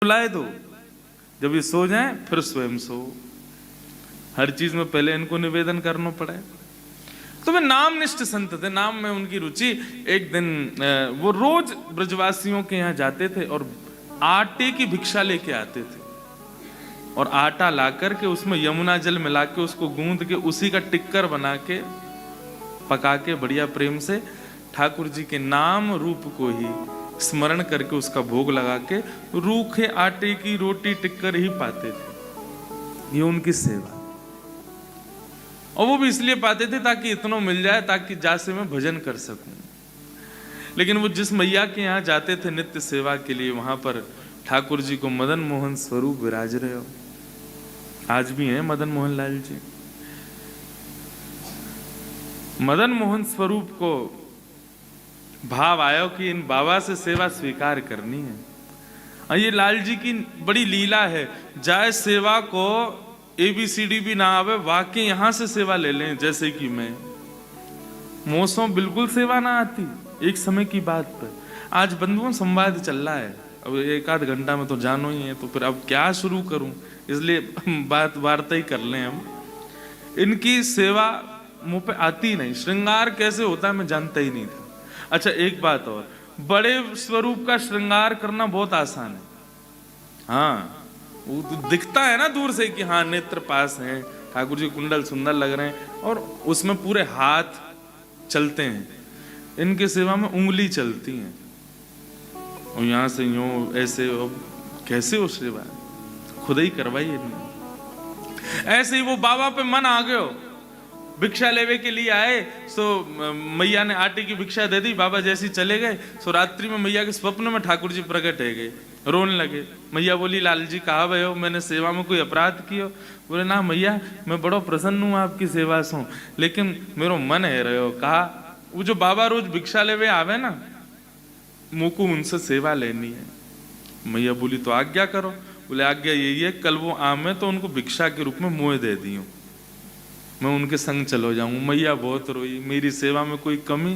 सुलाए दो, जब ये सो जाएं फिर स्वयं सो। हर चीज में पहले इनको निवेदन करना पड़े। तो वे नामनिष्ठ संत थे, नाम में उनकी रुचि। एक दिन वो रोज ब्रजवासियों के यहाँ जाते थे और आटे की भिक्षा लेके आते थे, और आटा ला करके उसमें यमुना जल मिला के उसको गूंद के उसी का टिक्कर बना के पका के बढ़िया प्रेम से ठाकुर जी के नाम रूप को ही स्मरण करके उसका भोग लगा के रूखे आटे की रोटी टिक्कर ही पाते थे। ये उनकी सेवा, और वो भी इसलिए पाते थे ताकि इतना मिल जाए ताकि जासे मैं भजन कर सकूं। लेकिन वो जिस मैया के यहाँ जाते थे नित्य सेवा के लिए, वहां पर ठाकुर जी को मदन मोहन स्वरूप विराज रहे हो। आज भी हैं मदन मोहन लाल जी। मदन मोहन स्वरूप को भाव आयो कि इन बाबा से सेवा स्वीकार करनी है। और ये लाल जी की बड़ी लीला है, जाए सेवा को ABCD भी ना आवे, वाकई यहां से सेवा ले लें। जैसे कि मैं मोसों बिल्कुल सेवा ना आती, एक समय की बात पर। आज बंधुओं संवाद चल रहा है, अब एक आध घंटा में तो जानो ही है, तो फिर अब क्या शुरू करूं, इसलिए बात वार्ता ही कर लें हम। इनकी सेवा मुंह पे आती नहीं, श्रृंगार कैसे होता है मैं जानता ही नहीं था। अच्छा एक बात और, बड़े स्वरूप का श्रृंगार करना बहुत आसान है। हाँ, वो तो दिखता है ना दूर से कि हाँ नेत्र पास हैं, ठाकुर जी कुंडल सुंदर लग रहे हैं, और उसमें पूरे हाथ चलते हैं। इनके सेवा में उंगली चलती हैं, और यहाँ से यूं ऐसे, कैसे हो सेवा, खुद ही करवाई इन्होंने। ऐसे ही वो बाबा पे मन आ गयो, भिक्षा लेवे के लिए आए, सो मैया ने आटे की भिक्षा दे दी। बाबा जैसी चले गए, सो रात्रि में मैया के स्वप्न में ठाकुर जी प्रकट है गए, रोने लगे। मैया बोली, लाल जी कहा भय हो, मैंने सेवा में कोई अपराध कियो? बोले ना मैया, मैं बड़ो प्रसन्न हूँ आपकी सेवा से, लेकिन मेरो मन है रहे हो। कहा वो जो बाबा रोज भिक्षा लेवे आवे ना, मुझको उनसे सेवा लेनी है। मैया बोली तो आज्ञा करो। बोले आज्ञा यही है, कल वो आमे तो उनको भिक्षा के रूप में मोह दे दियो, मैं उनके संग चलो जाऊं। मैया बहुत रोई, मेरी सेवा में कोई कमी?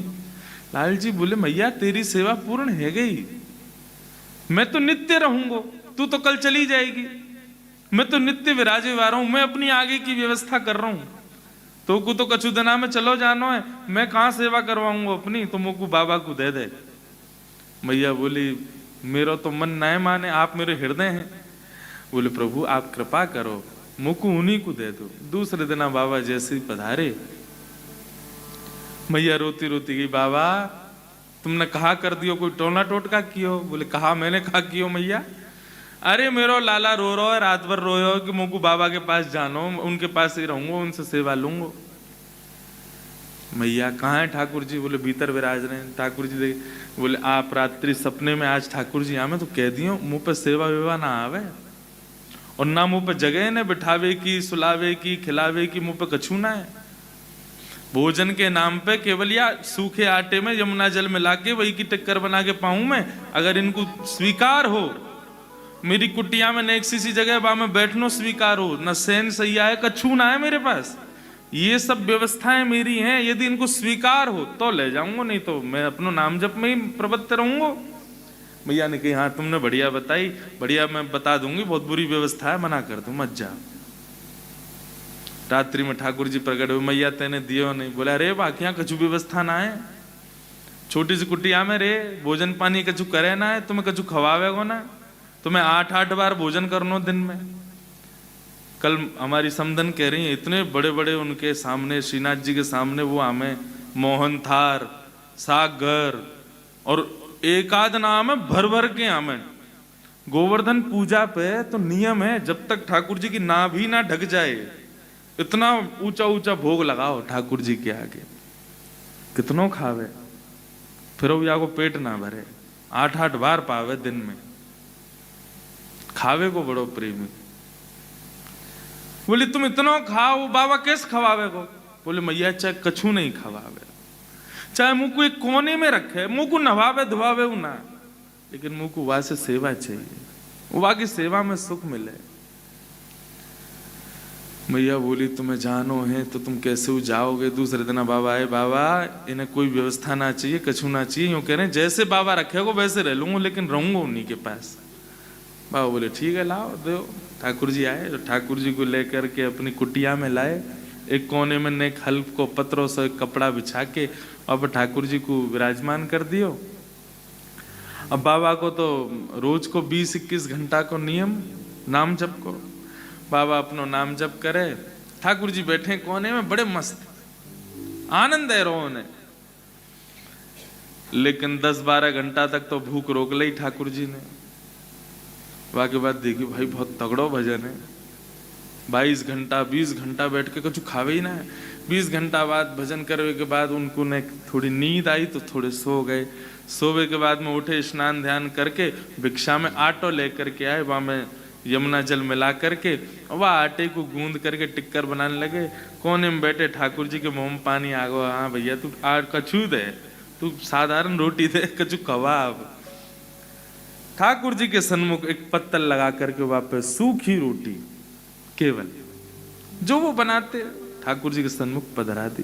लाल जी बोले मैया तेरी सेवा पूर्ण है गई, मैं तो नित्य रहूंगा, तू तो कल चली जाएगी। मैं तो नित्य विराजे वा रहा हूं, मैं अपनी आगे की व्यवस्था कर रहा हूं। तो को तो कछु दिना में चलो जानो है, मैं कहां सेवा करवाऊंगा अपनी, तो मुझको बाबा को दे दे। मैया बोली मेरा तो मन न माने, आप मेरे हृदय हैं। बोले प्रभु आप कृपा करो, मुझको उन्हीं को दे दो। दूसरे दिन बाबा जैसे ही पधारे, मैया रोती रोती गई, बाबा तुमने कहा कर दियो, कोई टोना टोटका कियो? बोले कहा मैंने कहा कियो मैया? अरे मेरो लाला रो रहा है, रात भर रोयो कि मुझको बाबा के पास जानो, उनके पास ही रहूंगा, उनसे सेवा लूंगा। मैया कहाँ है ठाकुर जी? बोले भीतर विराज रहे हैं। ठाकुर जी देखे, बोले आप रात्रि सपने में आज ठाकुर जी आवे तो कह दियो मुंह पे सेवा वेवा ना आवे, और ना मुंह पे जगह ने बिठावे की, सुलावे की, खिलावे की, मुंह पे कछू ना है। भोजन के नाम पे केवल या सूखे आटे में यमुना जल मिला के वही की टिक्कर बना के पाऊं मैं। अगर इनको स्वीकार हो, मेरी कुटिया में नेक सी जगह बा में बैठनो स्वीकार हो, न सैन सैया है, कछू ना है मेरे पास, ये सब व्यवस्थाएं मेरी हैं। यदि इनको स्वीकार हो तो ले जाऊंगा, नहीं तो मैं अपनो नाम जप में ही प्रवृत्त रहूंगा। भैया ने कही हाँ तुमने बढ़िया बताई, बढ़िया मैं बता दूंगी, बहुत बुरी व्यवस्था है, मना कर दूं, मत जा। रात्रि में ठाकुर जी प्रकट हुए, मैया तेने दियो नहीं? बोला अरे बाकियां कछु व्यवस्था ना है, छोटी सी कुटिया में रे, भोजन पानी कछु करे ना है, तुम्हें कछु खवावेगो ना, तुम्हें 8-8 बार भोजन करनो दिन में। कल हमारी समधन कह रही है, इतने बड़े बड़े उनके सामने, श्रीनाथ जी के सामने वो आमे मोहन थार, सागर, और एक आध नाम है भर भर के आमे। गोवर्धन पूजा पे तो नियम है, जब तक ठाकुर जी की नाभि ना ढक जाए इतना ऊंचा ऊंचा भोग लगाओ ठाकुर जी के आगे। कितनों खावे, फिर वो को पेट ना भरे, 8-8 बार पावे दिन में। खावे को बड़ो प्रेमी। बोले तुम इतना खाओ, बाबा कैसे खवावे को? बोले मैया चाहे कछु नहीं खवावे, चाहे मुंह को एक कोने में रखे, मुंह को नवावे धुआवे ना, लेकिन मुंह को वहां से सेवा चाहिए, वहां की सेवा में सुख मिले। मैया बोली तुम्हें जानो है तो तुम कैसे जाओगे? दूसरे दिन बाबा आए, बाबा इन्हें कोई व्यवस्था ना चाहिए, कछु ना चाहिए, यूं कह रहे हैं जैसे बाबा रखेगा वैसे रह लूंगा, लेकिन रहूंगा उन्हीं के पास। बाबा बोले ठीक है लाओ दो। ठाकुर जी आए, तो ठाकुर जी को लेकर के अपनी कुटिया में लाए। एक कोने में नेक हल्फ को पत्रों से एक कपड़ा बिछा के अब ठाकुर जी को विराजमान कर दियो। अब बाबा को तो रोज को 20-21 घंटा को नियम नाम जप को। बाबा अपनो नाम जप करे, ठाकुर जी बैठे कोने में बड़े मस्त, आनंद है रो ने। लेकिन 10-12 घंटा तक तो भूख रोक ली ठाकुर जी ने। वाके बाद देखी भाई बहुत तगड़ो भजन है, 22 घंटा 20 घंटा बैठ के कुछ खावे ही ना है। 20 घंटा बाद भजन करने के बाद उनको ने थोड़ी नींद आई तो थोड़े सो गए। सोवे के बाद में उठे, स्नान ध्यान करके भिक्षा में आटो लेकर के आए। वहां में यमुना जल मिला करके वह आटे को गूंद करके टिक्कर बनाने लगे। कोने में बैठे ठाकुर जी के मुंह में पानी आ गया। हाँ भैया तू कछू दे, तू साधारण रोटी दे, कछु कबाब। ठाकुर जी के सन्मुख एक पत्तल लगा करके वहां पे सूखी रोटी केवल जो वो बनाते ठाकुर जी के सन्मुख पधरा दी।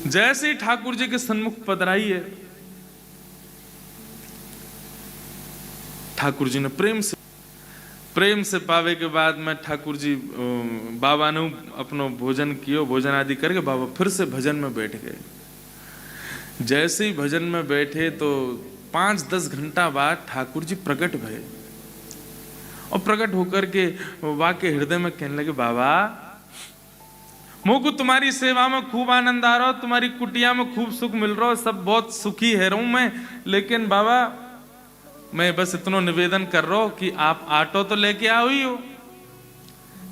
जैसे ही ठाकुर जी के सन्मुख पधराई है, ठाकुर जी ने प्रेम से पावे के बाद में ठाकुर जी बाबा ने अपनो भोजन कियो, भोजन आदि करके बाबा फिर से भजन में बैठ गए। जैसे ही भजन में बैठे तो 5-10 घंटा बाद ठाकुर जी प्रकट भये और प्रकट होकर के वाके हृदय में कहने लगे, बाबा मोको तुम्हारी सेवा में खूब आनंद आ रहा हो, तुम्हारी कुटिया में खूब सुख मिल रहा हो, सब बहुत सुखी है रहूं मैं। लेकिन बाबा मैं बस इतना निवेदन कर रहा हूं कि आप आटो तो लेके आओ ही हो,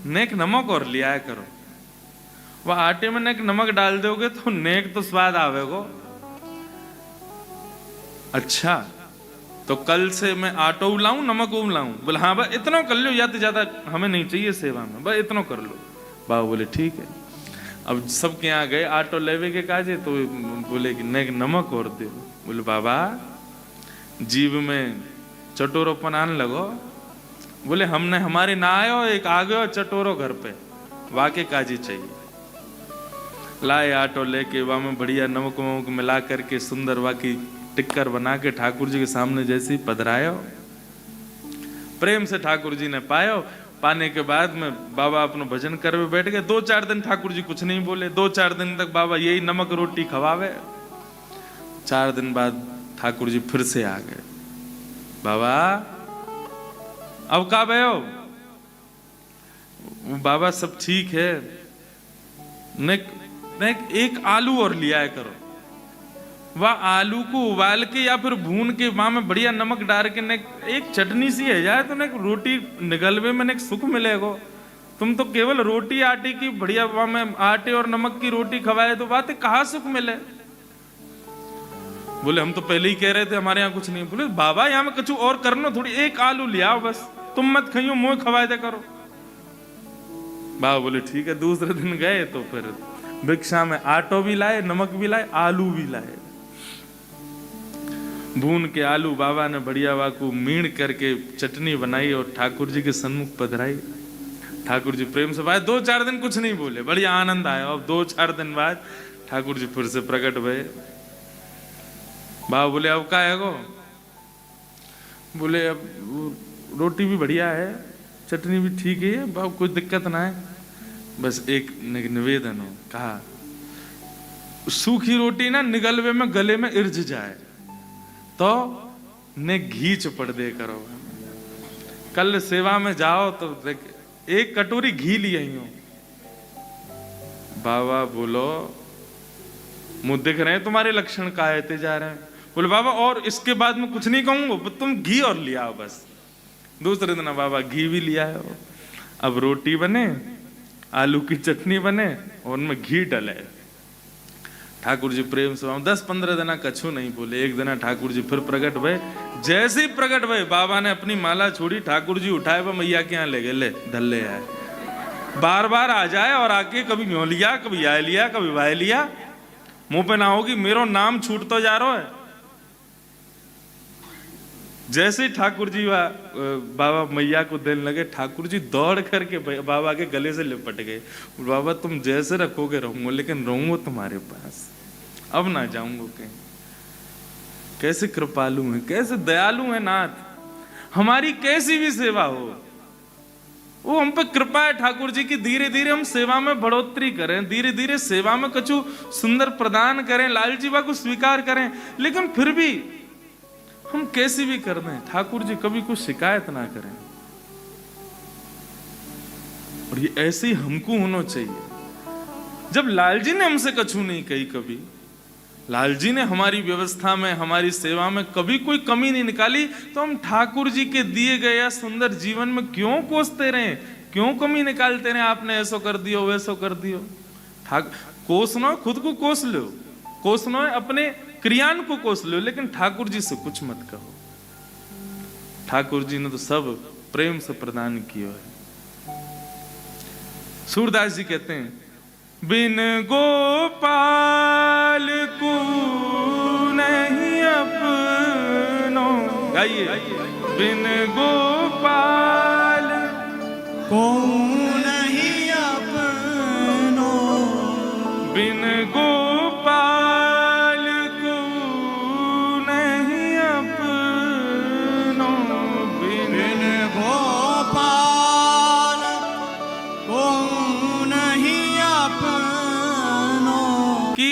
नेक नमक और लिया करो। वह आटे में नेक नमक डाल दोगे तो नेक तो स्वाद आवेगो। अच्छा तो कल से मैं आटो लाऊं नमक लाऊं? बोले हाँ भाई इतना कर लो, या तो ज्यादा हमें नहीं चाहिए सेवा में, भाई इतना कर लो। बाबा बोले ठीक है। अब सबके यहाँ गए आटो लेवे के काजे, तो बोले कि नेक नमक और दे। बोले बाबा जीव में चटोरोपन आने लगो। बोले हमने हमारे ना आयो, एक आ गयो चटोरो घर पे, वाके काजी चाहिए। लाए आटो लेके वहां में बढ़िया नमक वमक मिला करके सुंदर वाकी टिक्कर बना के ठाकुर जी के सामने जैसे ही पधरायो, प्रेम से ठाकुर जी ने पायो। पाने के बाद में बाबा अपना भजन करवे बैठ गए। 2-4 दिन ठाकुर जी कुछ नहीं बोले। 2-4 दिन तक बाबा यही नमक रोटी खवावे। 4 दिन बाद ठाकुर जी फिर से आ गए। बाबा अब का भयो? बाबा सब ठीक है, एक आलू और लिया करो। वह आलू को उबाल के या फिर भून के वहां में बढ़िया नमक डाल के एक चटनी सी है जाए तो रोटी निगलवे में सुख मिलेगा। तुम तो केवल रोटी आटे की बढ़िया वहां में आटे और नमक की रोटी खवाए तो बात कहाँ सुख मिले? बोले हम तो पहले ही कह रहे थे हमारे यहाँ कुछ नहीं। बोले बाबा यहाँ में कुछ और करना, थोड़ी एक आलू ले आओ बस, तुम मत खाइयो मुँह खवाए दे करो। बाबा बोले ठीक है। दूसरे दिन गए तो फिर भिक्षा में आटो भी लाए, नमक भी लाए, आलू भी लाए। भून के आलू बाबा ने बढ़िया वाकू मीण करके चटनी बनाई और ठाकुर जी के सन्मुख पधराई। ठाकुर जी प्रेम से भाई 2-4 दिन कुछ नहीं बोले, बढ़िया आनंद आया। अब 2-4 दिन बाद ठाकुर जी फिर से प्रकट भये। बाबा बोले अब का है गो? बोले अब रोटी भी बढ़िया है, चटनी भी ठीक है, बाबा कोई दिक्कत ना है, बस एक निवेदन हो। कहा सूखी रोटी ना निगलवे में गले में इर्ज जाए तो ने घी चुपड़ दे करो। कल सेवा में जाओ तो एक कटोरी घी ले आई हूं। बाबा बोलो मुझ दिख रहे हैं तुम्हारे लक्षण कायते जा रहे हैं। बोले बाबा और इसके बाद में कुछ नहीं कहूंगा, तुम घी और लिया आओ बस। दूसरे दिन बाबा घी भी लिया है। अब रोटी बने, आलू की चटनी बने और उनमें घी डले। ठाकुर जी प्रेम से 10-15 दिन कछु नहीं बोले। एक दिन ठाकुर जी फिर प्रकट भये। जैसे ही प्रकट भये बाबा ने अपनी माला छोड़ी, ठाकुर जी उठाए वह मैया के यहाँ ले गए, ले धल्ले आए। बार बार आ जाए और आके कभी म्यों लिया, कभी आए लिया, कभी वाय लिया। मुंह पे ना होगी मेरा नाम छूट तो जा रहा है। जैसे ही ठाकुर जी बाबा मैया को देने लगे, ठाकुर जी दौड़ करके बाबा के गले से लिपट गए। बाबा तुम जैसे रखोगे रहूंगा, लेकिन रहूंगा तुम्हारे पास, अब ना जाऊंगा कहीं। कैसे कृपालु है, कैसे दयालु है नाथ। हमारी कैसी भी सेवा हो, वो हम पे कृपा है ठाकुर जी की, धीरे धीरे हम सेवा में बढ़ोतरी करें, धीरे धीरे सेवा में कछु सुंदर प्रदान करें, लाल जीवा को स्वीकार करें। लेकिन फिर भी हम कैसी भी कर दें, ठाकुर जी कभी कुछ शिकायत ना करें। और ये ऐसे ही हमको होना चाहिए। जब लाल जी ने हमसे कछु नहीं कही, कभी लाल जी ने हमारी व्यवस्था में, हमारी सेवा में कभी कोई कमी नहीं निकाली, तो हम ठाकुर जी के दिए गए सुंदर जीवन में क्यों कोसते रहे, क्यों कमी निकालते रहे? आपने ऐसा कर दियो, वैसो कर दियो। कोसना खुद को कोस लो, कोसना अपने क्रियान को कोस लो, लेकिन ठाकुर जी से कुछ मत कहो। ठाकुर जी ने तो सब प्रेम से प्रदान किया है। सूरदास जी कहते हैं, बिन गोपाल को नहीं अपनो, गाइए, बिन गोपाल को नहीं अपनो, बिन गोपाल को नहीं अपनो, बिन गोपाल को नहीं अपनो। कि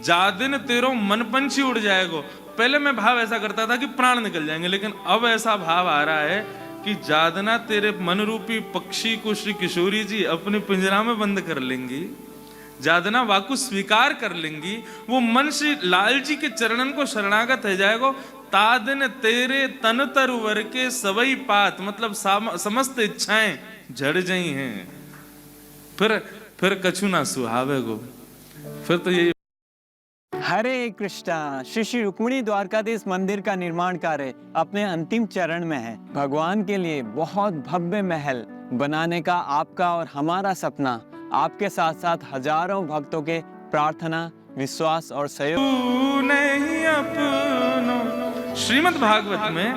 जा दिन तेरो मन पंछी उड़ जाएगा। पहले मैं भाव ऐसा करता था कि प्राण निकल जाएंगे, लेकिन अब ऐसा भाव आ रहा है कि जादना तेरे मन रूपी पक्षी को श्री किशोरी जी अपने पिंजरा में बंद कर लेंगी, जादना वाकु स्वीकार कर लेंगी, वो मन श्री लाल जी के चरणन को शरणागत हो जाएगा। तादन तेरे तन तरवर के सवई पात, मतलब समस्त इच्छाएं झड़ जाई हैं, फिर कछु ना सुहावे गो। फिर तो ये हरे कृष्णा। श्री श्री रुक्मिणी द्वारकाधीश मंदिर का निर्माण कार्य अपने अंतिम चरण में है। भगवान के लिए बहुत भव्य महल बनाने का आपका और हमारा सपना आपके साथ साथ हजारों भक्तों के प्रार्थना, विश्वास और सहयोग नहीं अपनो। श्रीमद् भागवत में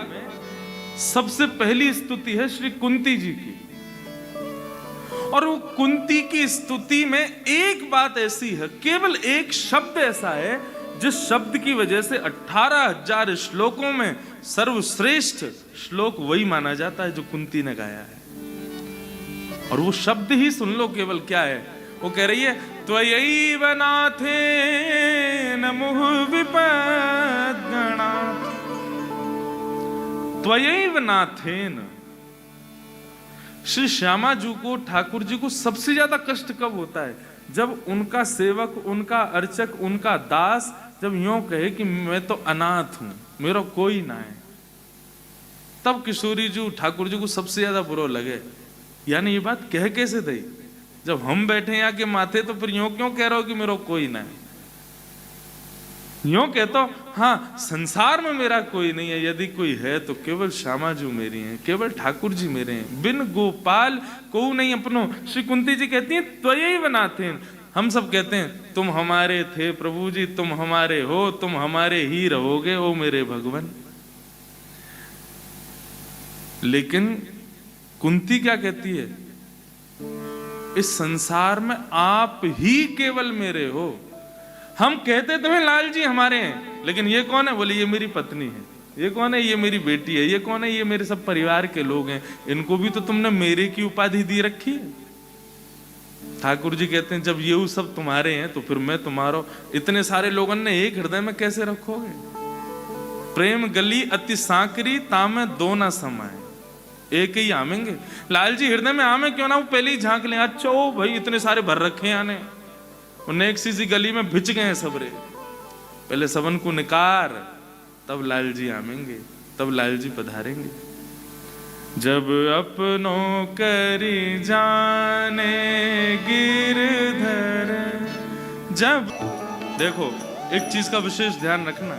सबसे पहली स्तुति है श्री कुंती जी की, और वो कुंती की स्तुति में एक बात ऐसी है, केवल एक शब्द ऐसा है जिस शब्द की वजह से 18,000 श्लोकों में सर्वश्रेष्ठ श्लोक वही माना जाता है जो कुंती ने गाया है। और वो शब्द ही सुन लो, केवल क्या है, वो कह रही है, त्वयैव नाथेन मुहुः विपद्गणा, त्वयैव नाथेन। श्री श्यामा जी को, ठाकुर जी को सबसे ज्यादा कष्ट कब होता है? जब उनका सेवक, उनका अर्चक, उनका दास जब यूं कहे कि मैं तो अनाथ हूं, मेरा कोई ना है, तब किशोरी जी ठाकुर जी को सबसे ज्यादा बुरा लगे। यानी ये बात कह कैसे दई? जब हम बैठे यहाँ के माथे, तो फिर यूं क्यों कह रहे हो कि मेरा कोई ना है? यूं कहता हूं, हाँ संसार में मेरा कोई नहीं है, यदि कोई है तो केवल श्यामा जी मेरी हैं, केवल ठाकुर जी मेरे हैं, बिन गोपाल को नहीं अपनो। श्री कुंती जी कहती हैं, त्वयैव नाथेन। हम सब कहते हैं तुम हमारे थे प्रभु जी, तुम हमारे हो, तुम हमारे ही रहोगे ओ मेरे भगवान। लेकिन कुंती क्या कहती है? इस संसार में आप ही केवल मेरे हो। हम कहते तुम्हें लाल जी हमारे हैं, लेकिन ये कौन है? बोले ये मेरी पत्नी है। ये कौन है? ये मेरी बेटी है। ये कौन है? ये मेरे सब परिवार के लोग हैं। इनको भी तो तुमने मेरे की उपाधि दी रखी है। ठाकुर जी कहते हैं, जब ये सब तुम्हारे हैं तो फिर मैं तुम्हारा। इतने सारे लोगों ने एक हृदय में कैसे रखोगे? प्रेम गली अति सांकरी, तामे दो ना समाए, एक ही आमेंगे। लाल जी हृदय में आमे क्यों ना, वो पहले ही झांक लें, अच्छा ओ भाई इतने सारे भर रखे हैं आने, उन्हें एक सी गली में भिज गए हैं सबरे, पहले सबन को निकार, तब लाल जी आमेंगे, तब लाल जी पधारेंगे। जब अपनों करी जाने गिरधर, जब देखो एक चीज का विशेष ध्यान रखना,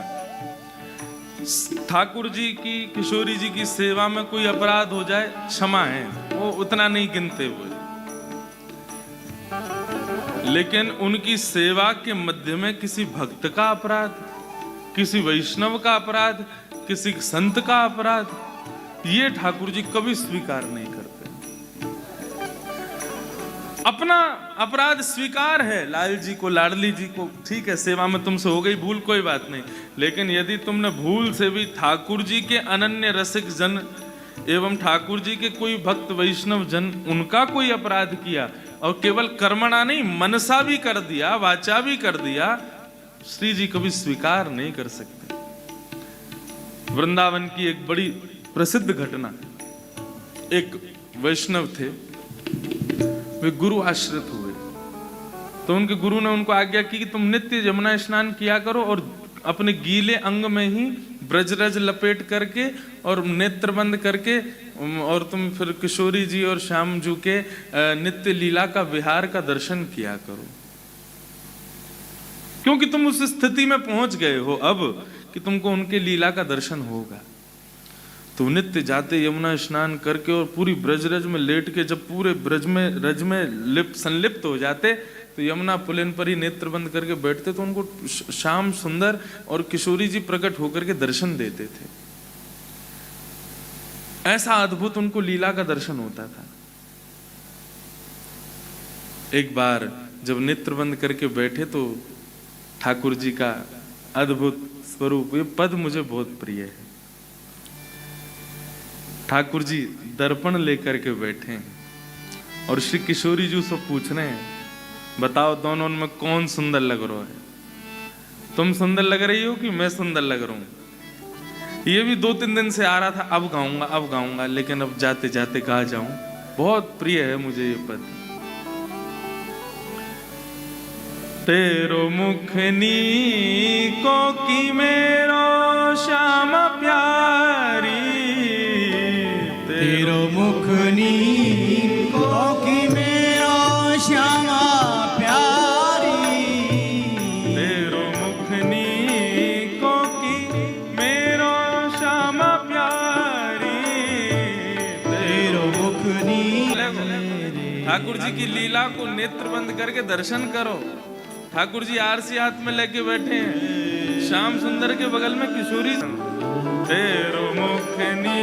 ठाकुर जी की, किशोरी जी की सेवा में कोई अपराध हो जाए क्षमा है, वो उतना नहीं गिनते हुए, लेकिन उनकी सेवा के मध्य में किसी भक्त का अपराध, किसी वैष्णव का अपराध, किसी संत का अपराध, ये ठाकुर जी कभी स्वीकार नहीं करते। अपना अपराध स्वीकार है लाल जी को, लाडली जी को, ठीक है सेवा में तुमसे हो गई भूल, कोई बात नहीं, लेकिन यदि तुमने भूल से भी ठाकुर जी के अनन्य रसिक जन एवं ठाकुर जी के कोई भक्त वैष्णव जन उनका कोई अपराध किया और केवल कर्मणा नहीं मनसा भी कर दिया, वाचा भी कर दिया, श्री जी कभी स्वीकार नहीं कर सकते। वृंदावन की एक बड़ी प्रसिद्ध घटना, एक वैष्णव थे, वे गुरु आश्रित हुए, तो उनके गुरु ने उनको आज्ञा की कि तुम नित्य यमुना स्नान किया करो और अपने गीले अंग में ही ब्रजरज लपेट करके और नेत्र बंद करके, और तुम फिर किशोरी जी और श्याम जी के नित्य लीला का विहार का दर्शन किया करो, क्योंकि तुम उस स्थिति में पहुंच गए हो अब कि तुमको उनके लीला का दर्शन होगा। तो नित्य जाते यमुना स्नान करके और पूरी ब्रजरज में लेट के जब पूरे ब्रज में रज में संलिप्त हो जाते तो यमुना पुलिन पर ही नेत्र बंद करके बैठते, तो उनको श्याम सुंदर और किशोरी जी प्रकट होकर के दर्शन देते थे। ऐसा अद्भुत उनको लीला का दर्शन होता था। एक बार जब नेत्र बंद करके बैठे तो ठाकुर जी का अद्भुत स्वरूप, ये पद मुझे बहुत प्रिय है। ठाकुर जी दर्पण लेकर के बैठे और श्री किशोरी जी से पूछ रहे हैं, बताओ दोनों में कौन सुंदर लग रहा है? तुम सुंदर लग रही हो कि मैं सुंदर लग रहा हूं? ये भी 2-3 दिन से आ रहा था, अब गाऊंगा, लेकिन अब जाते जाते गा जाऊं। बहुत प्रिय है मुझे ये पद। तेरो मुखनी को की मेरो श्याम प्यारी, तेरो मुखनी को की मेरो श्यामा प्यारी, तेरो मुखनी को की मेरो श्याम प्यारी, तेरो मुखनी। ठाकुर जी की लीला को नेत्र बंद करके दर्शन करो। ठाकुर जी आरसी हाथ में लेके बैठे हैं, श्याम सुंदर के बगल में किशोरी। तेरो मुखनी